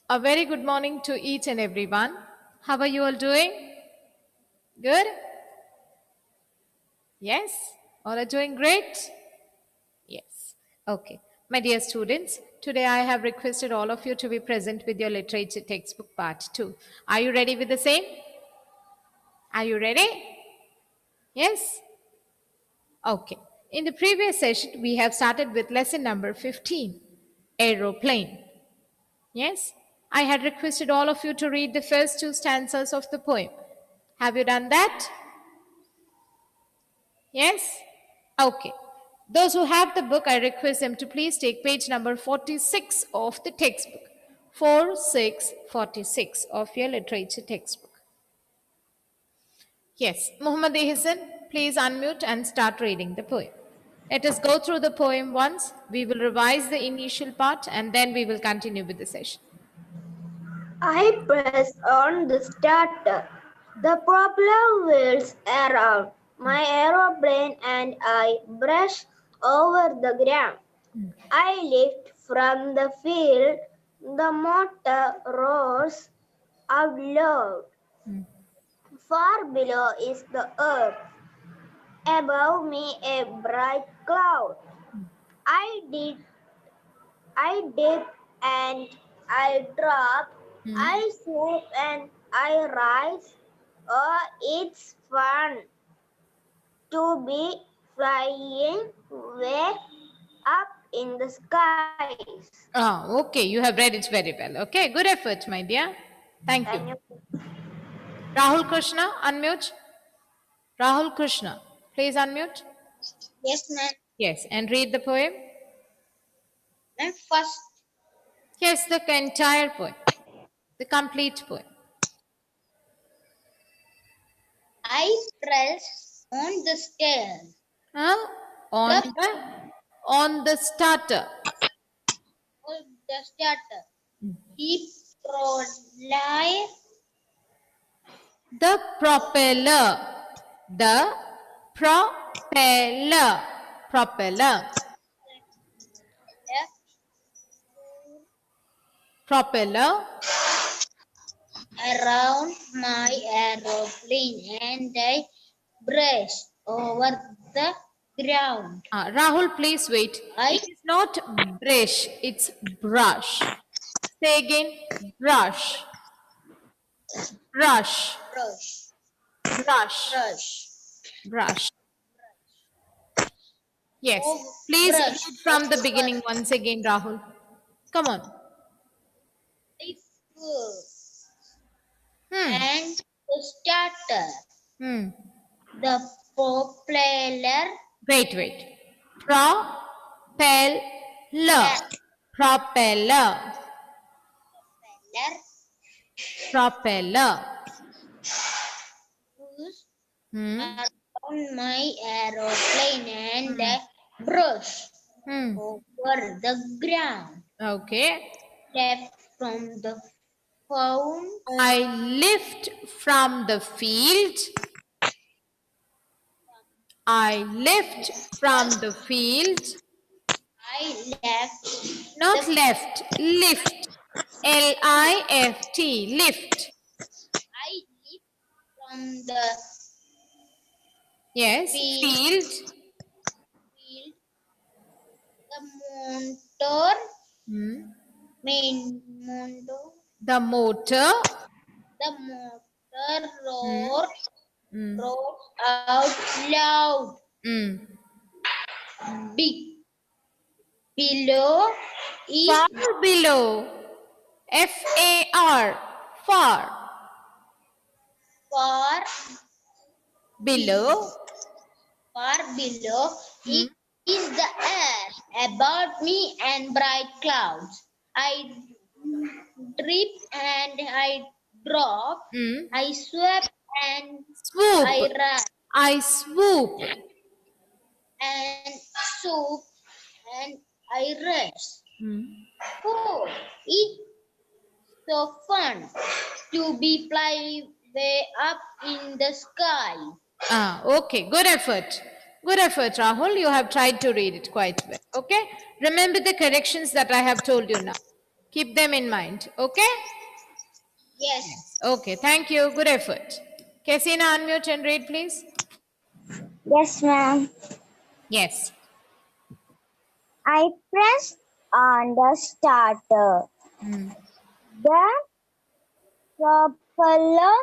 A very good morning to each and everyone. How are you all doing? Good? Yes? All are doing great? Yes. Okay. My dear students, today I have requested all of you to be present with your literature textbook part 2. Are you ready with the same? Are you ready? Yes? Okay. In the previous session, we have started with lesson number 15, Aeroplane. Yes? I had requested all of you to read the first two stanzas of the poem. Have you done that? Yes? Okay. Those who have the book, I request them to please take page number 46 of the textbook. 4646 of your literature textbook. Yes, Muhammad Ehsan, please unmute and start reading the poem. Let us go through the poem once. We will revise the initial part and then we will continue with the session. I press on the starter. The propeller whirls around. My aeroplane and I brush over the ground. I lift from the field. The motor roars out loud. Far below is the earth. Above me a bright cloud. I dip and I drop. I swoop and I rise. Oh, it's fun to be flying way up in the skies. Okay, you have read it very well. Okay, good effort, my dear. Thank you. Rahul Krishna, unmute. Rahul Krishna, please unmute. Yes, ma'am. Yes, and read the poem. And first, Yes, the entire poem, the complete poem. I press on the scale. Huh? On the starter. On the starter. He prolly The propeller. The propeller. Propeller. Propeller. around my aeroplane and I brush over the ground. Rahul, please wait. It is not brush, it's brush. Say again, brush. Brush. Brush, Brush. brush. Brush. Yes. Oh, Please brush. read from the beginning once again, Rahul. Come on. It's good. Hmm. And the starter, Hmm. the propeller, Wait. Propeller. Propeller. Propeller. goes Hmm. around my aeroplane and I brush Hmm. over the ground. Okay. Left from the phone. I lift from the field. I lift from the field. I left Not left, lift. Lift, lift. I lift from the Yes, field. field. The motor, main motor, The motor. the motor roars out loud. Big below is Far below. Far. Far. far Below. is the air about me and bright clouds. I drip and I drop. I sweep and Swoop. I rise I swoop. and soup and I rest. Oh, it's so fun to be fly way up in the sky. Okay. Good effort. Good effort, Rahul. You have tried to read it quite well. Okay. Remember the corrections that I have told you now. Keep them in mind. Okay? Yes. Okay, thank you. Good effort. Kesina, unmute and read, please. Yes, ma'am. Yes. I pressed on the starter. The propeller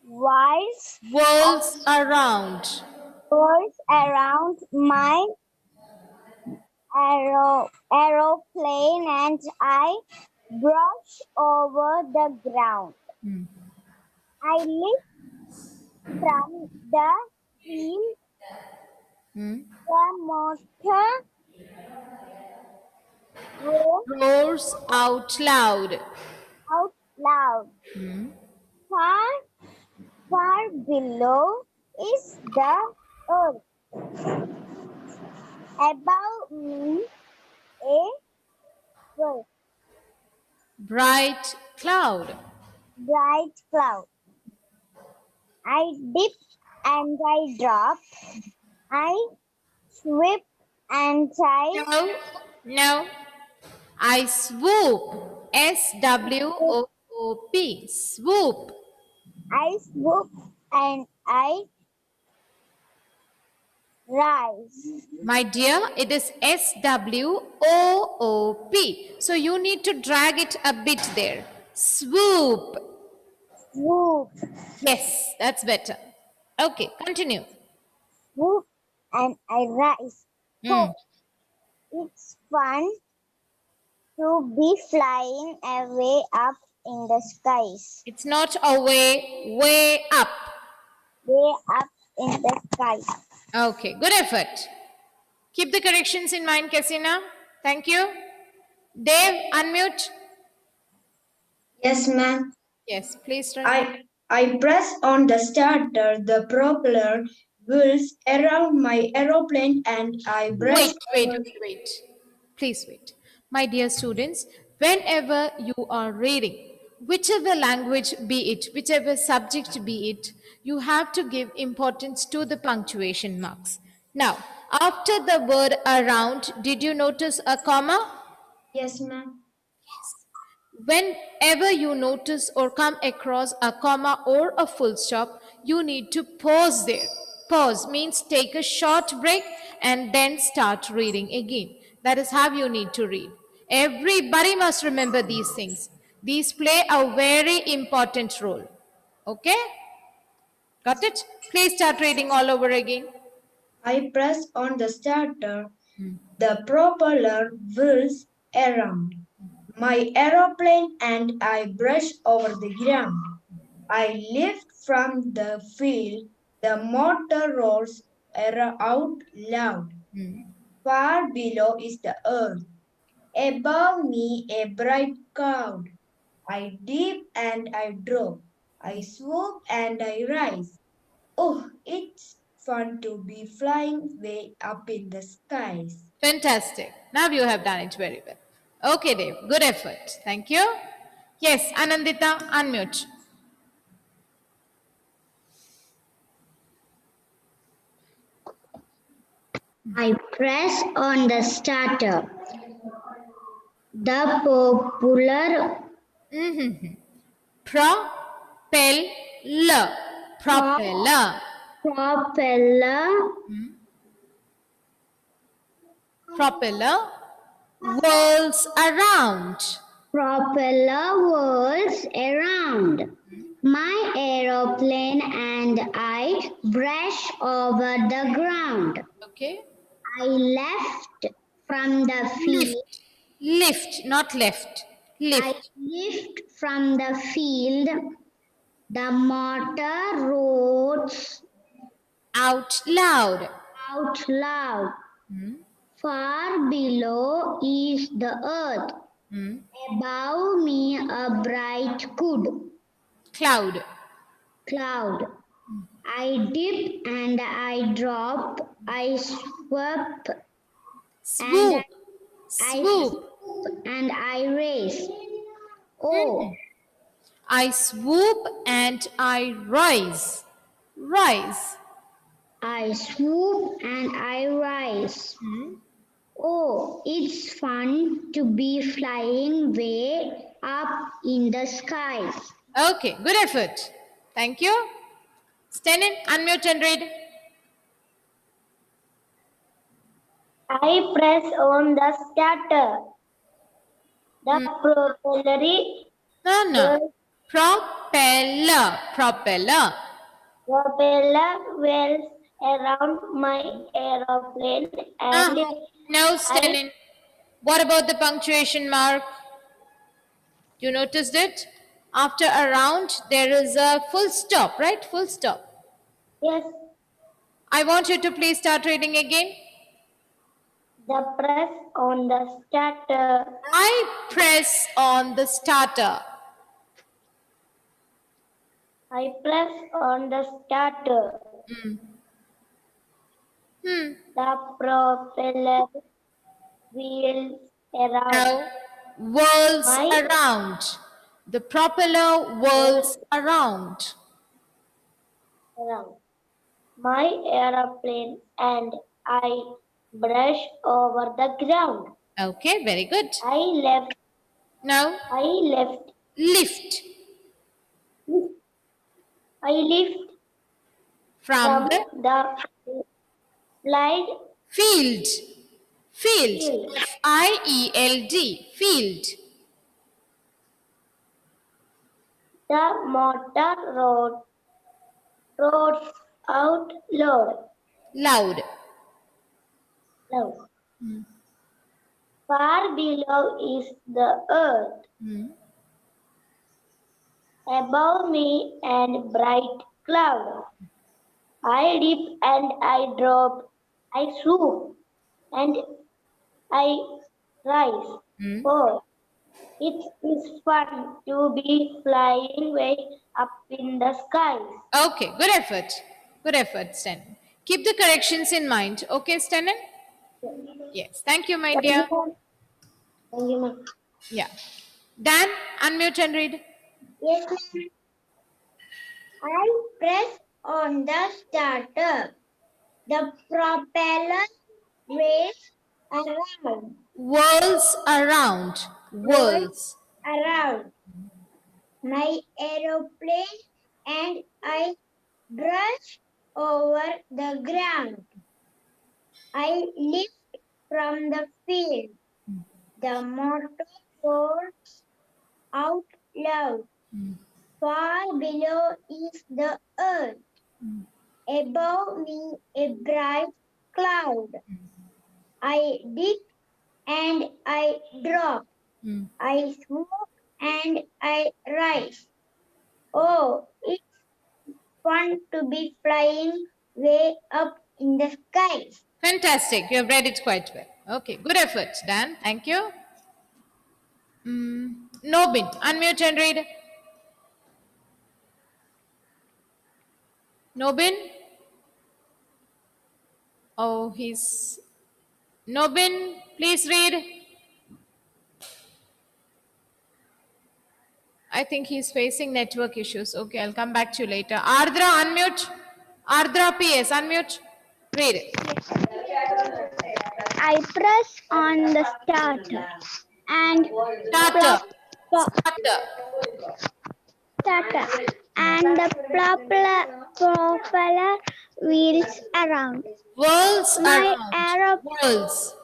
whirls Whirls around. around my aeroplane and I brush over the ground. I lift from the field. The motor roars Roars out loud. out loud. Far, far below is the earth. Above me, a bright Bright cloud. cloud. I dip and I drop. I sweep and I No, no. I swoop. SWOOP. Swoop. swoop and I rise. My dear, it is SWOOP. So you need to drag it a bit there. Swoop. Swoop, Yes, that's better. Okay, continue. swoop and I rise. Mm. Oh, it's fun to be flying away up in the skies. It's not away, way up. Way up in the sky. Okay, good effort. Keep the corrections in mind, Kesina. Thank you. Dave, unmute. Yes, ma'am. Yes, please try. I press on the starter. The propeller whirls around my aeroplane and I brush over. Wait. Please wait. My dear students, whenever you are reading, whichever language be it, whichever subject be it, you have to give importance to the punctuation marks. Now, after the word around, did you notice a comma? Yes, ma'am. Whenever you notice or come across a comma or a full stop, you need to pause there. Pause means take a short break and then start reading again. That is how you need to read. Everybody must remember these things. These play a very important role. Okay? Got it? Please start reading all over again. I press on the starter. The propeller whirls around my aeroplane and I brush over the ground. I lift from the field. The motor roars out loud. Far below is the earth. Above me a bright cloud. I dip and I drop. I swoop and I rise. Oh, it's fun to be flying way up in the skies. Fantastic. Now you have done it very well. Okay, Dave. Good effort. Thank you. Yes, Anandita, unmute. I press on the starter. The popular Propeller. Propeller. propeller Propeller whirls around. whirls around my aeroplane and I brush over the ground. Okay. I left from the field. Lift, not left. I Lift. lift from the field. The motor roars Out loud. out loud. Far below is the earth. Above me a bright Cloud. cloud. I dip and I drop. I swoop and Swoop. I Swoop. swoop and I race. Oh, I swoop and I rise. Rise. I swoop and I rise. Oh, it's fun to be flying way up in the skies. Okay, good effort. Thank you. Stenin, unmute and read. I press on the starter. The No. Propeller. propeller whirls around my aeroplane and No, I Stenin. What about the punctuation mark? You noticed it? After around, there is a full stop, right? Full stop. yes, I want you to please start reading again. the press on the starter. I press on the starter. I press on the starter. The propeller wheels around. Now, whirls My around. The propeller whirls around. around. My aeroplane and I brush over the ground. Okay, very good. I left. Now, I left. lift I lift from from the the flight field. Field. field. Field. Field. The motor roars out Loud. loud. Far below is the earth. Above me and bright cloud. I dip and I drop. I swoop and I rise. Oh, it is fun to be flying way up in the skies. Okay, good effort. Good effort, Stenan. Keep the corrections in mind. Okay, Stenan? Yes. Thank you, my Thank dear. you, ma'am. Yeah. Dan, unmute and read. Yes, ma'am. I press on the starter. The propeller races around. Whirls around. Rolls Whirls. around my aeroplane and I brush over the ground. I lift from the field. The motor roars out loud. Far below is the earth. Above me a bright cloud. I dip and I drop. I swoop and I rise. Oh, it's fun to be flying way up in the skies. Fantastic. You have read it quite well. Okay, good effort, Dan. Thank you. Nobin, unmute and read. Nobin? Oh, he's. Nobin, please read. I think he's facing network issues. Okay, I'll come back to you later. Ardra, unmute. Ardra PS, unmute. Read it. I press on the starter and Starter. plop, Starter. starter and the propeller wheels around. Whirls My around. aeroplane Whirls.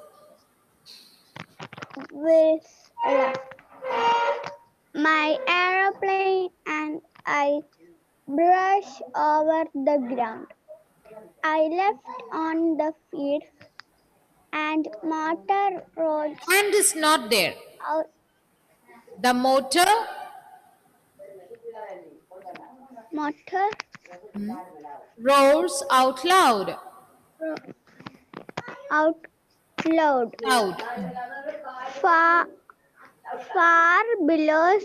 wheels around. My aeroplane and I brush over the ground. I left on the field and motor roads And is not there. out, The motor motor roars out loud. out loud. Loud. Far, far below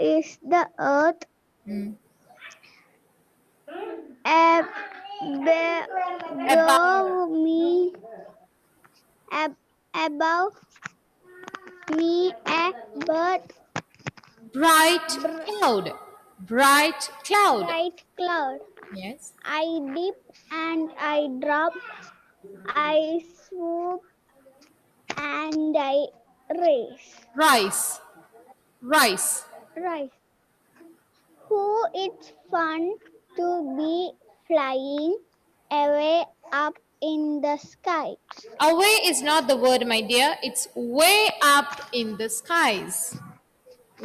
is the earth. Above me, above me, a bird, Bright cloud. Bright cloud. bright cloud. Yes. I dip and I drop. I swoop and I race. Rice. Rice. Rise. Who it's fun to be flying away up in the sky. Away is not the word, my dear. It's way up in the skies.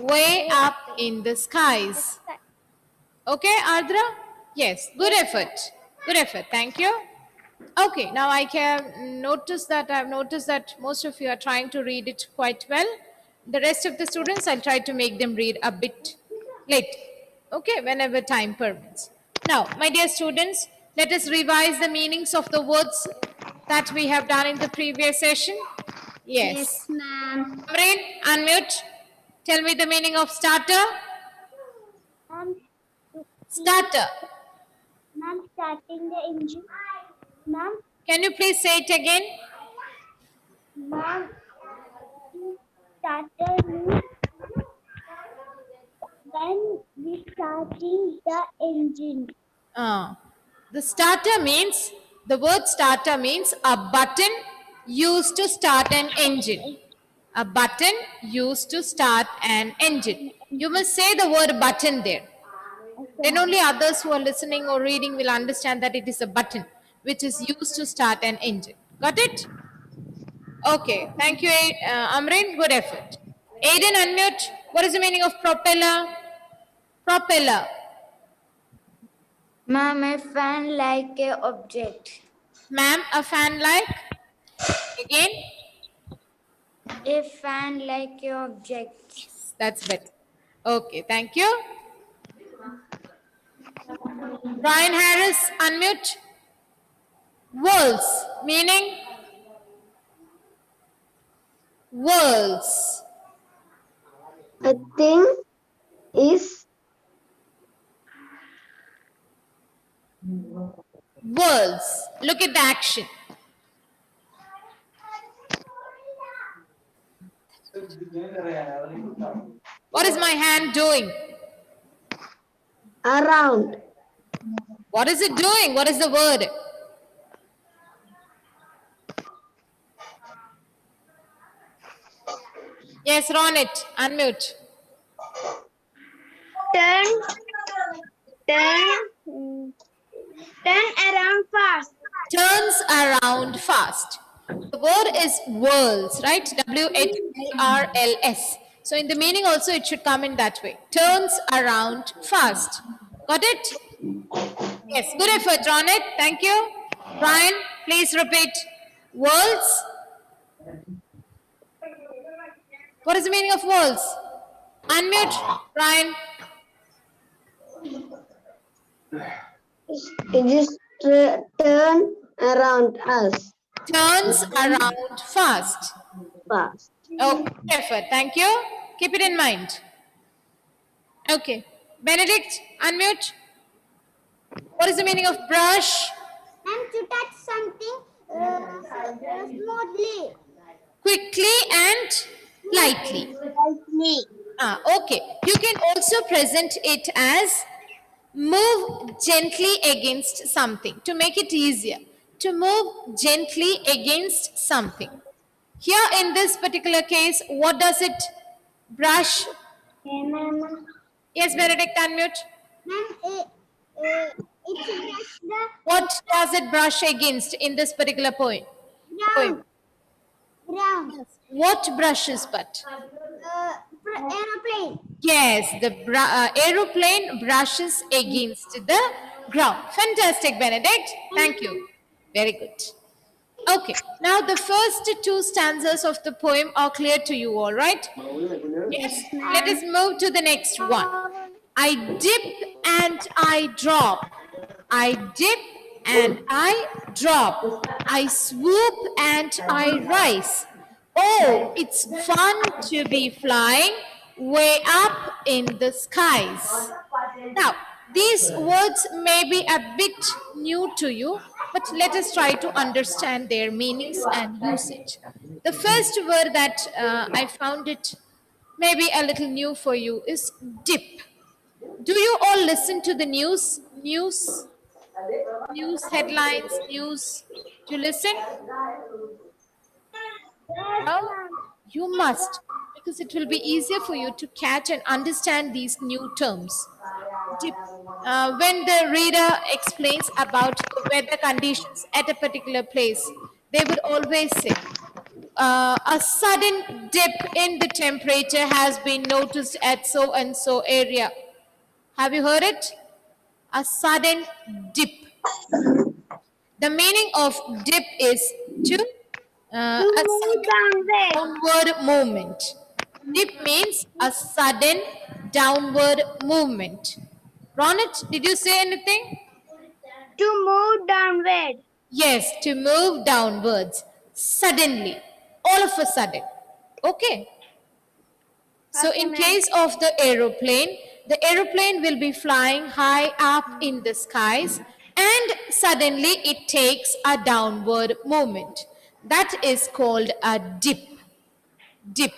Way Way up up in the in the skies. sky. Okay, Ardra? Yes, good Yes, ma'am. effort. Good effort. Thank you. Okay, now I can notice that I've noticed that most of you are trying to read it quite well. The rest of the students, I'll try to make them read a bit late. Okay, whenever time permits. Now, my dear students, let us revise the meanings of the words that we have done in the previous session. Yes, Yes. ma'am. Amreen, unmute. Tell me the meaning of starter. Ma'am, Starter. ma'am, starting the engine. Ma'am, Can you please say it again? ma'am, starter means when we starting the engine. Uh, the starter means, the word starter means a button used to start an engine. A button used to start an engine. You must say the word button there. Okay, Then ma'am. only others who are listening or reading will understand that it is a button which is used to start an engine. Got it? Okay. Thank you, Amrin. Good effort. Aiden, unmute. What is the meaning of propeller? Propeller. Ma'am, a fan like a object. Ma'am, a fan like? Again? A fan like a object. That's better. Okay, thank you. Brian Harris, unmute. Worlds, meaning worlds. A thing is Worlds. Look at the action. What is my hand doing? around. What is it doing? What is the word? Yes, Ronit, unmute. Turn, turn, turn around fast. Turns around fast. The word is whirls, right? WHIRLS. So in the meaning also it should come in that way. Turns around fast. Got it? Yes, good effort, Ronit. Thank you. Brian, please repeat. Whirls. What is the meaning of whirls? Unmute, Brian. It is turn around us Turns around fast. fast. Oh, good effort. Thank you. Keep it in mind. Okay. Benedict, unmute. What is the meaning of brush? And to touch something smoothly. Quickly and lightly. Ah, okay. You can also present it as move gently against something to make it easier. To move gently against something. Here in this particular case, what does it brush? Okay, ma'am. Yes, Benedict, unmute. Ma'am, it's just the What does it brush against in this particular poem? ground. Ground. What brushes but? Aeroplane. Yes, the aeroplane brushes against the ground. Fantastic, Benedict. Thank you. Very good. Okay, now the first two stanzas of the poem are clear to you, all right? Yes, let us move to the next one. I dip and I drop. I dip and I drop. I swoop and I rise. Oh, it's fun to be flying way up in the skies. Now, these words may be a bit new to you, but let us try to understand their meanings and usage. The first word that I found it maybe a little new for you is dip. Do you all listen to the news? News headlines, news. you listen? Well, you must, because it will be easier for you to catch and understand these new terms. Dip. When the reader explains about the weather conditions at a particular place, they would always say, a sudden dip in the temperature has been noticed at so and so area. Have you heard it? A sudden dip. The meaning of dip is to a sudden downward movement. Dip means a sudden downward movement. Ronit, did you say anything? To move downward. Yes, to move downwards suddenly, all of a sudden. Okay. So Okay, in ma'am. case of the aeroplane will be flying high up in the skies and suddenly it takes a downward movement. That is called a dip. Dip.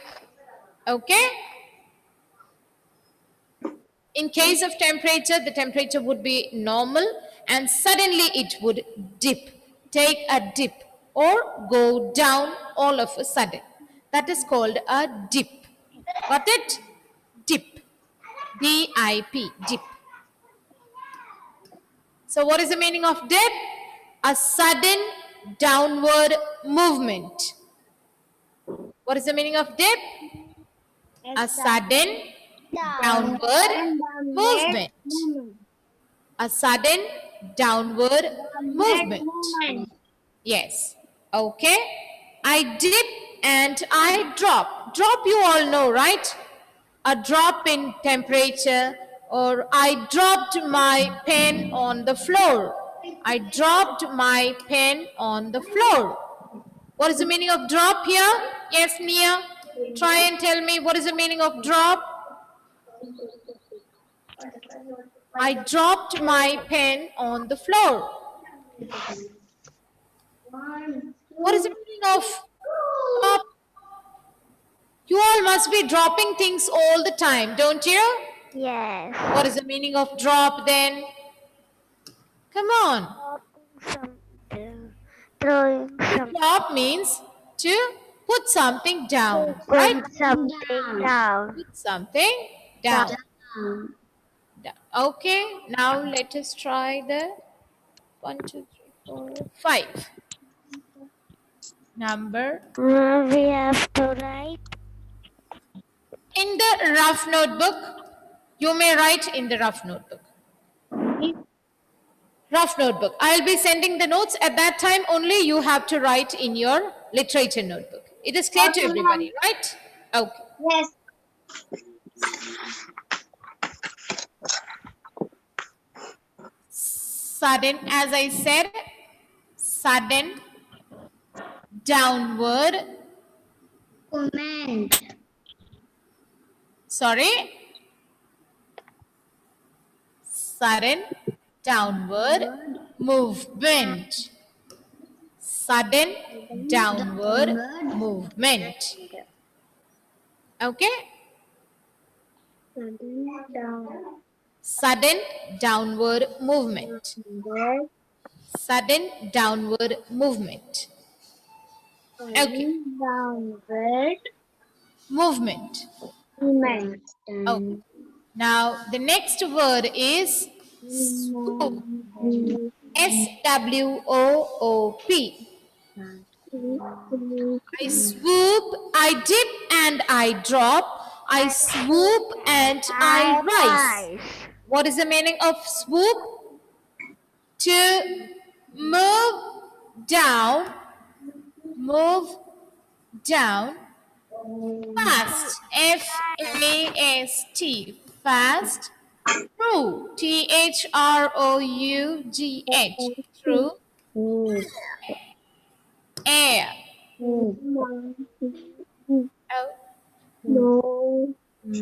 Okay? In case of temperature, the temperature would be normal and suddenly it would dip. Take a dip or go down all of a sudden. That is called a dip. Got it? Dip. D-I-P. Dip. So what is the meaning of dip? A sudden downward movement. What is the meaning of dip? A sudden downward movement. A sudden downward movement. Yes. Okay. I dip and I drop. Drop you all know, right? A drop in temperature, or I dropped my pen on the floor. I dropped my pen on the floor. What is the meaning of drop here? Yes, Nia. Try and tell me what is the meaning of drop. I dropped my pen on the floor. What is the meaning of drop? You all must be dropping things all the time, don't you? Yes. What is the meaning of drop then? Come on. Throwing To drop means to put something down, put right? something down. Put something down. Down. Okay, now let us try the 1, 2, 3, 4, 5. Number. We have to write. In the rough notebook, you may write in the rough notebook. Rough notebook. I'll be sending the notes. At that time only you have to write in your literature notebook. It is clear to everybody, right? Okay. Yes. Sudden, as I said, sudden downward. Comment. Sorry. Sudden downward movement. Sudden downward movement. Okay? Sudden downward movement. Sudden downward movement. Okay. Downward Movement. movement. Okay. Now the next word is swoop. S-W-O-O-P. I swoop, I dip and I drop. I swoop and I rise. What is the meaning of swoop? To move down fast. F-A-S-T. Fast. Through. T-H-R-O-U-G-H. Through air. Oh.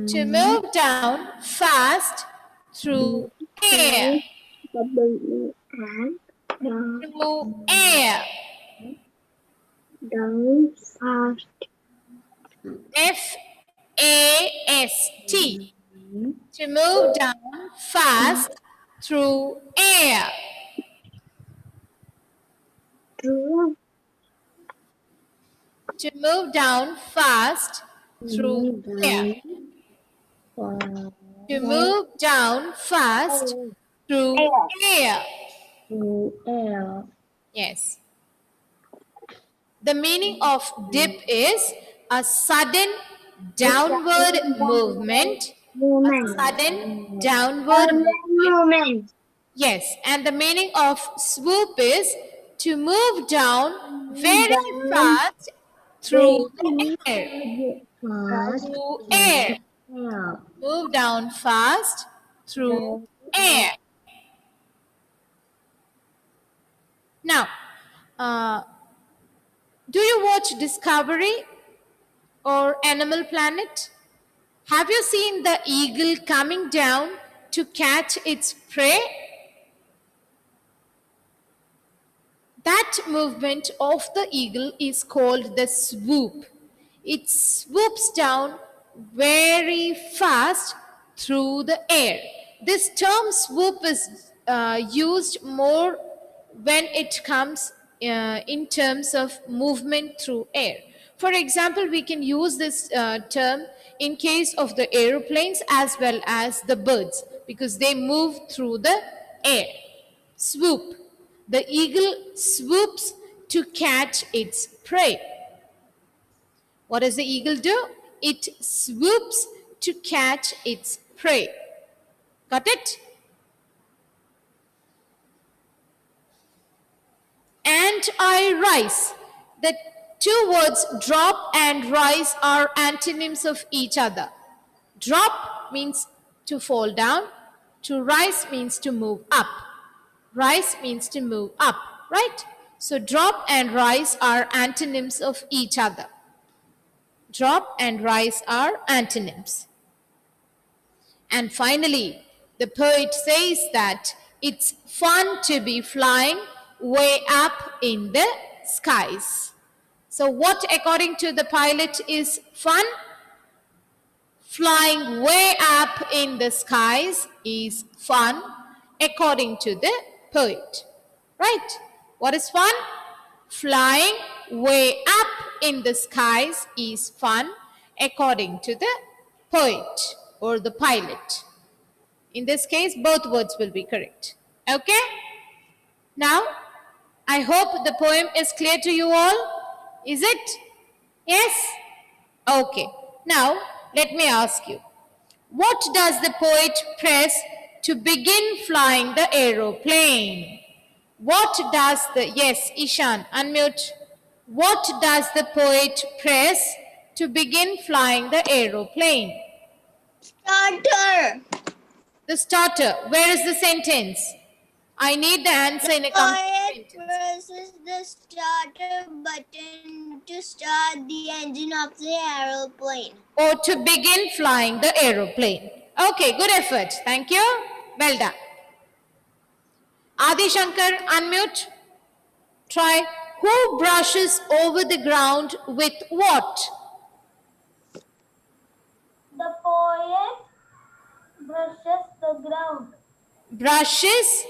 To move down fast through air. Through air. Down fast. F-A-S-T. To move down fast through air. Through To move down fast through air. To move down fast through air. Yes. The meaning of dip is a sudden downward movement. A sudden downward movement. Yes. And the meaning of swoop is to move down very fast through the air. Through air. Move down fast through air. Now, do you watch Discovery or Animal Planet? Have you seen the eagle coming down to catch its prey? That movement of the eagle is called the swoop. It swoops down very fast through the air. This term swoop is used more when it comes in terms of movement through air. For example, we can use this term in case of the aeroplanes as well as the birds because they move through the air. Swoop. The eagle swoops to catch its prey. What does the eagle do? It swoops to catch its prey. Got it? And I rise. The two words drop and rise are antonyms of each other. Drop means to fall down. To rise means to move up. Rise means to move up, right? So drop and rise are antonyms of each other. Drop and rise are antonyms. And finally, the poet says that it's fun to be flying way up in the skies. So what, according to the pilot, is fun? Flying way up in the skies is fun, according to the poet. Right? What is fun? Flying way up in the skies is fun, according to the poet or the pilot. In this case, both words will be correct. Okay? Now, I hope the poem is clear to you all. Is it? Yes? Okay. Now, let me ask you. What does the poet press to begin flying the aeroplane? What does the, yes, Ishan, unmute. What does the poet press to begin flying the aeroplane? Starter. The starter. Where is the sentence? I need the answer in a complete sentence. Presses the starter button to start the engine of the aeroplane. Or to begin flying the aeroplane. Okay, good effort. Thank you. Well done. Adi Shankar, unmute. Try. Who brushes over the ground with what? The poet brushes the ground. Brushes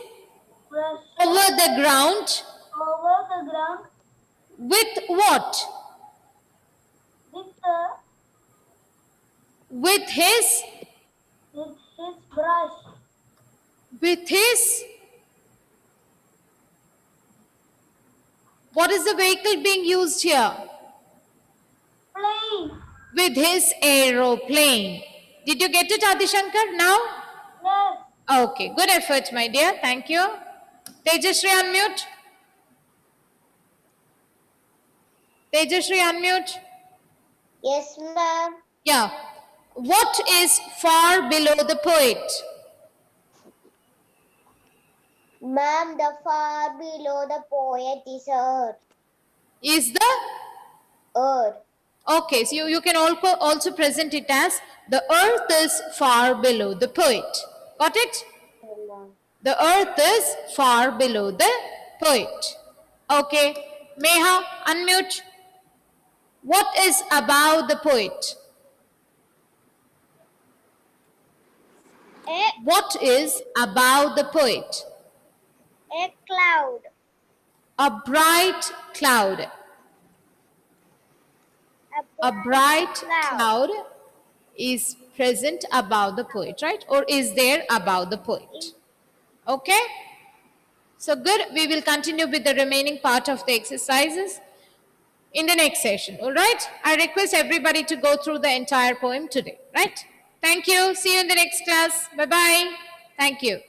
Brushes over the ground over the ground with what? with his brush. With his, what is the vehicle being used here? Plane. With his aeroplane. Did you get it, Adi Shankar, now? Yes. Okay, good effort, my dear. Thank you. Tejashri, unmute. Tejashri, unmute. Yes, ma'am. Yeah. What is far below the poet? Ma'am, the far below the poet is earth. Is the? Earth. Okay, so you can also present it as the earth is far below the poet. Got it? The earth is far below the poet. Okay. Meha, unmute. What is above the poet? What is above the poet? A cloud. A bright cloud. A bright cloud is present above the poet, right? Or is there above the poet? Okay? So good. We will continue with the remaining part of the exercises in the next session. All right? I request everybody to go through the entire poem today, right? Thank you. See you in the next class. Bye bye. Thank you.